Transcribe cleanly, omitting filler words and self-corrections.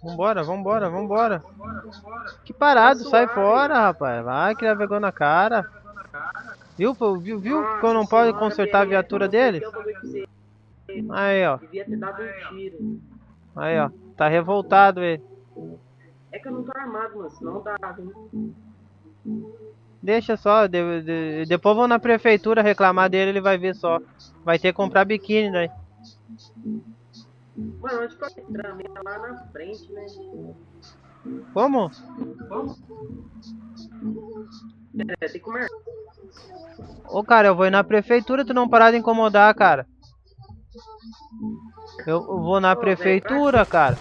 Vambora, vambora, vambora. Que parado, sai fora, rapaz. Vai criar vergonha na cara. Viu, pô? Viu que eu não posso consertar a viatura dele? Aí, ó. Devia ter dado um tiro. Aí, ó. Tá revoltado ele. É que eu não tô armado, mano, senão dava, hein? Deixa só. Depois vou na prefeitura reclamar dele, ele vai ver só. Vai ter que comprar biquíni daí. Mano, onde que eu entrando? É lá na frente, né? Como? É, tem que comer. Ô, cara, eu vou ir na prefeitura, tu não parar de incomodar, cara. Eu vou na Ô, velho, pra prefeitura, cara.